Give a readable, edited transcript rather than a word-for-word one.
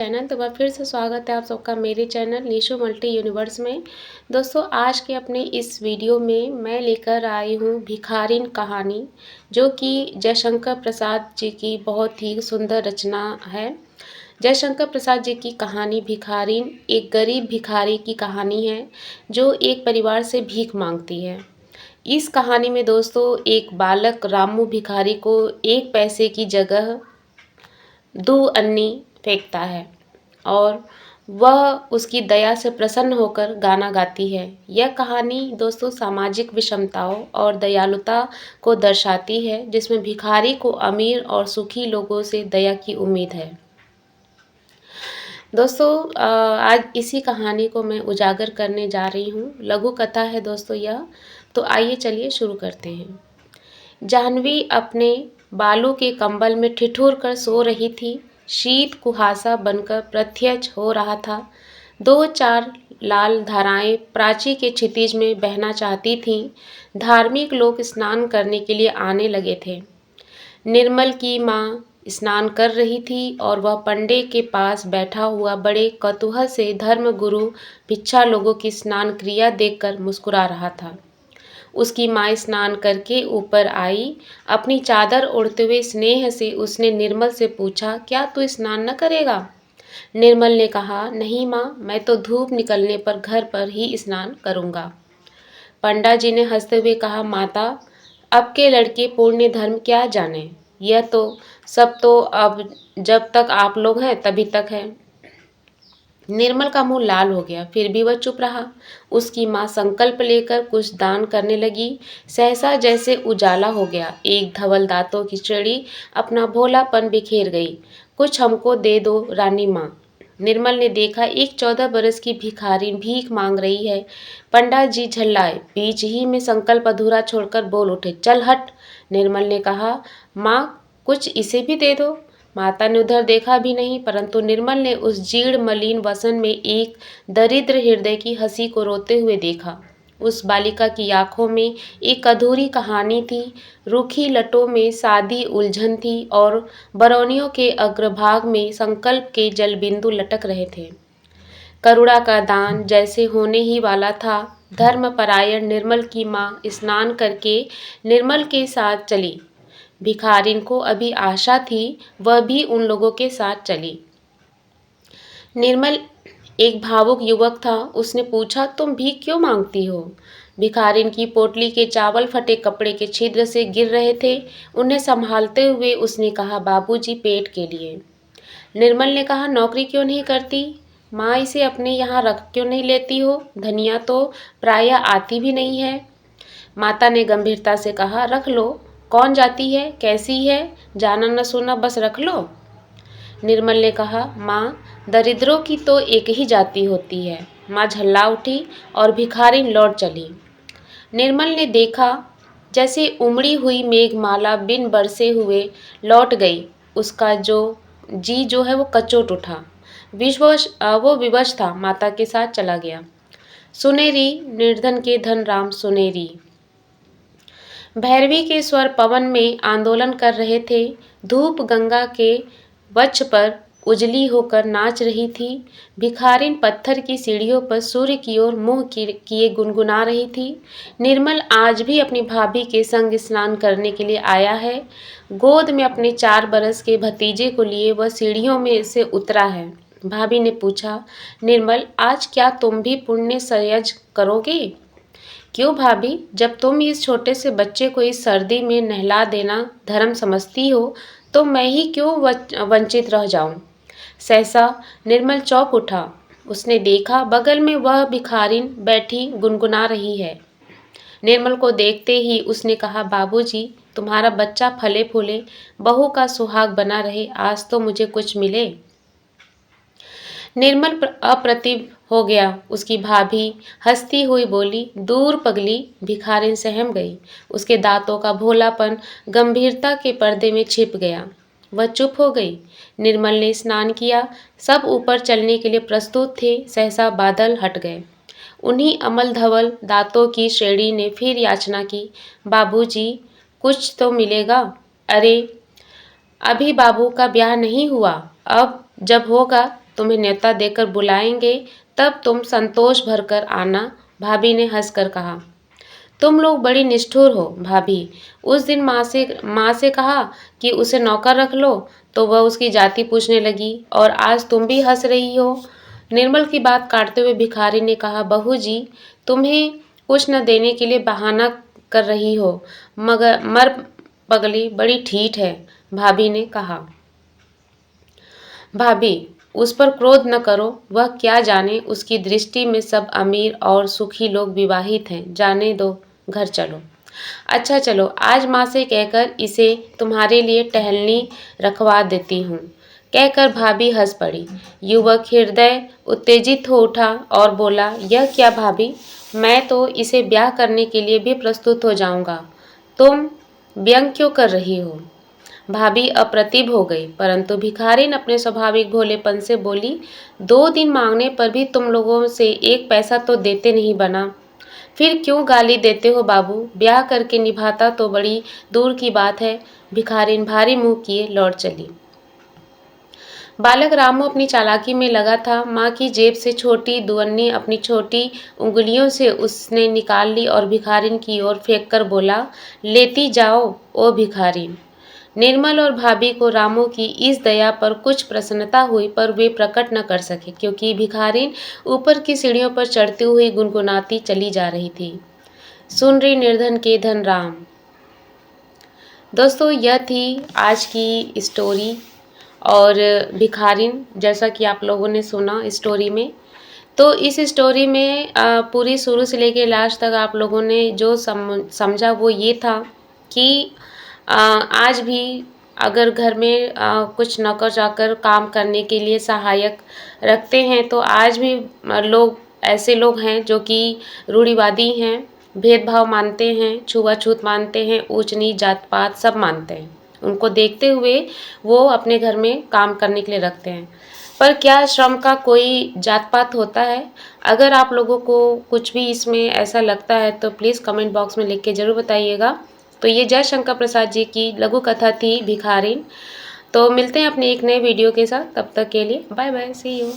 Channel तो फिर से स्वागत है आप सबका मेरे चैनल निशु मल्टी यूनिवर्स में। दोस्तों आज के अपने इस वीडियो में मैं लेकर आई हूँ भिखारिन कहानी, जो कि जयशंकर प्रसाद जी की बहुत ही सुंदर रचना है। जयशंकर प्रसाद जी की कहानी भिखारिन एक गरीब भिखारी की कहानी है जो एक परिवार से भीख मांगती है। इस कहानी में दोस्तों एक बालक रामू भिखारी को 1 पैसे की जगह 2 अन्नी फेंकता है और वह उसकी दया से प्रसन्न होकर गाना गाती है। यह कहानी दोस्तों सामाजिक विषमताओं और दयालुता को दर्शाती है, जिसमें भिखारी को अमीर और सुखी लोगों से दया की उम्मीद है। दोस्तों आज इसी कहानी को मैं उजागर करने जा रही हूँ। लघु कथा है दोस्तों यह, तो आइए चलिए शुरू करते हैं। जाह्नवी अपने बालों के कंबल में ठिठुर कर सो रही थी। शीत कुहासा बनकर प्रत्यक्ष हो रहा था। 2-4 लाल धाराएं प्राची के क्षितिज में बहना चाहती थीं। धार्मिक लोग स्नान करने के लिए आने लगे थे। निर्मल की माँ स्नान कर रही थी और वह पंडे के पास बैठा हुआ बड़े कौतूहल से धर्मगुरु भिक्षा लोगों की स्नान क्रिया देखकर मुस्कुरा रहा था। उसकी माँ स्नान करके ऊपर आई। अपनी चादर ओढ़ते हुए स्नेह से उसने निर्मल से पूछा, क्या तू स्नान न करेगा? निर्मल ने कहा, नहीं माँ, मैं तो धूप निकलने पर घर पर ही स्नान करूँगा। पंडा जी ने हंसते हुए कहा, माता, अब के लड़के पुण्य धर्म क्या जाने, यह तो सब तो अब जब तक आप लोग हैं तभी तक है। निर्मल का मुंह लाल हो गया, फिर भी वह चुप रहा। उसकी माँ संकल्प लेकर कुछ दान करने लगी। सहसा जैसे उजाला हो गया। एक धवल दांतों की चिड़ी अपना भोलापन बिखेर गई। कुछ हमको दे दो रानी माँ। निर्मल ने देखा एक 14 बरस की भिखारी भीख मांग रही है। पंडा जी झल्लाए, बीच ही में संकल्प अधूरा छोड़कर बोल उठे, चल हट। निर्मल ने कहा, माँ, कुछ इसे भी दे दो। माता ने उधर देखा भी नहीं, परंतु निर्मल ने उस जीर्ण मलिन वसन में एक दरिद्र हृदय की हंसी को रोते हुए देखा। उस बालिका की आंखों में एक अधूरी कहानी थी। रूखी लटों में सादी उलझन थी और बरौनियों के अग्रभाग में संकल्प के जलबिंदु लटक रहे थे। करुणा का दान जैसे होने ही वाला था। धर्मपरायण निर्मल की माँ स्नान करके निर्मल के साथ चली। भिखारिन को अभी आशा थी, वह भी उन लोगों के साथ चली। निर्मल एक भावुक युवक था। उसने पूछा, तुम भीख क्यों मांगती हो? भिखारिन की पोटली के चावल फटे कपड़े के छिद्र से गिर रहे थे। उन्हें संभालते हुए उसने कहा, बाबूजी, पेट के लिए। निर्मल ने कहा, नौकरी क्यों नहीं करती? माँ, इसे अपने यहाँ रख क्यों नहीं लेती हो? धनिया तो प्रायः आती भी नहीं है। माता ने गंभीरता से कहा, रख लो, कौन जाती है, कैसी है, जाना न सुना, बस रख लो। निर्मल ने कहा, माँ, दरिद्रों की तो एक ही जाति होती है। माँ झल्ला उठी और भिखारिन लौट चली। निर्मल ने देखा जैसे उमड़ी हुई मेघमाला बिन बरसे हुए लौट गई। उसका जी जो है वो कचोट उठा। वो विवश था, माता के साथ चला गया। सुनेरी निर्धन के धन राम सुनेरी। भैरवी के स्वर पवन में आंदोलन कर रहे थे। धूप गंगा के वक्ष पर उजली होकर नाच रही थी। भिखारिन पत्थर की सीढ़ियों पर सूर्य की ओर मुंह किए गुनगुना रही थी। निर्मल आज भी अपनी भाभी के संग स्नान करने के लिए आया है। गोद में अपने 4 बरस के भतीजे को लिए वह सीढ़ियों में से उतरा है। भाभी ने पूछा, निर्मल, आज क्या तुम भी पुण्य संयज करोगी? क्यों भाभी, जब तुम इस छोटे से बच्चे को इस सर्दी में नहला देना धर्म समझती हो, तो मैं ही क्यों वंचित रह जाऊं? सहसा निर्मल चौंक उठा। उसने देखा बगल में वह भिखारिन बैठी गुनगुना रही है। निर्मल को देखते ही उसने कहा, बाबूजी, तुम्हारा बच्चा फले फूले, बहू का सुहाग बना रहे, आज तो मुझे कुछ मिले। निर्मल अप्रतिभ हो गया। उसकी भाभी हंसती हुई बोली, दूर पगली। भिखारिन सहम गई। उसके दांतों का भोलापन गंभीरता के पर्दे में छिप गया। वह चुप हो गई। निर्मल ने स्नान किया। सब ऊपर चलने के लिए प्रस्तुत थे। सहसा बादल हट गए। उन्हीं अमल धवल दांतों की श्रेणी ने फिर याचना की, बाबूजी, कुछ तो मिलेगा। अरे, अभी बाबू का ब्याह नहीं हुआ, अब जब होगा तुम्हें न्योता देकर बुलाएंगे तब तुम संतोष भरकर आना, भाभी ने हंसकर कहा। तुम लोग बड़ी निष्ठुर हो भाभी। उस दिन माँ से कहा कि उसे नौकर रख लो तो वह उसकी जाति पूछने लगी, और आज तुम भी हंस रही हो। निर्मल की बात काटते हुए भिखारी ने कहा, बहू जी तुम्हें कुछ न देने के लिए बहाना कर रही हो, मगर मर पगली बड़ी ठीठ है, भाभी ने कहा। भाभी उस पर क्रोध न करो, वह क्या जाने, उसकी दृष्टि में सब अमीर और सुखी लोग विवाहित हैं, जाने दो, घर चलो। अच्छा चलो, आज माँ से कहकर इसे तुम्हारे लिए टहलनी रखवा देती हूँ, कहकर भाभी हंस पड़ी। युवक हृदय उत्तेजित हो उठा और बोला, यह क्या भाभी, मैं तो इसे ब्याह करने के लिए भी प्रस्तुत हो जाऊंगा, तुम व्यंग क्यों कर रही हो। भाभी अप्रतिभ हो गई, परंतु भिखारिन अपने स्वाभाविक भोलेपन से बोली, 2 दिन मांगने पर भी तुम लोगों से 1 पैसा तो देते नहीं बना, फिर क्यों गाली देते हो बाबू, ब्याह करके निभाता तो बड़ी दूर की बात है। भिखारिन भारी मुंह किए लौट चली। बालक रामू अपनी चालाकी में लगा था। माँ की जेब से छोटी दुअन्नी अपनी छोटी उंगलियों से उसने निकाल ली और भिखारिन की ओर फेंक कर बोला, लेती जाओ ओ भिखारिन। निर्मल और भाभी को रामू की इस दया पर कुछ प्रसन्नता हुई, पर वे प्रकट न कर सके क्योंकि भिखारिन ऊपर की सीढ़ियों पर चढ़ती हुई गुनगुनाती चली जा रही थी, सुन रही निर्धन के धन राम। दोस्तों यह थी आज की स्टोरी। और भिखारिन, जैसा कि आप लोगों ने सुना स्टोरी में, तो इस स्टोरी में पूरी शुरू से लेकर लास्ट तक आप लोगों ने जो समझा वो ये था कि आज भी अगर घर में कुछ नौकर चाकर काम करने के लिए सहायक रखते हैं तो आज भी लोग ऐसे लोग हैं जो कि रूढ़िवादी हैं, भेदभाव मानते हैं, छुआछूत मानते हैं, ऊंच नीच जात पात सब मानते हैं। उनको देखते हुए वो अपने घर में काम करने के लिए रखते हैं। पर क्या श्रम का कोई जात पात होता है? अगर आप लोगों को कुछ भी इसमें ऐसा लगता है तो प्लीज़ कमेंट बॉक्स में लिख के ज़रूर बताइएगा। तो ये जयशंकर प्रसाद जी की लघु कथा थी भिखारिन। तो मिलते हैं अपने एक नए वीडियो के साथ, तब तक के लिए बाय बाय, सी यू।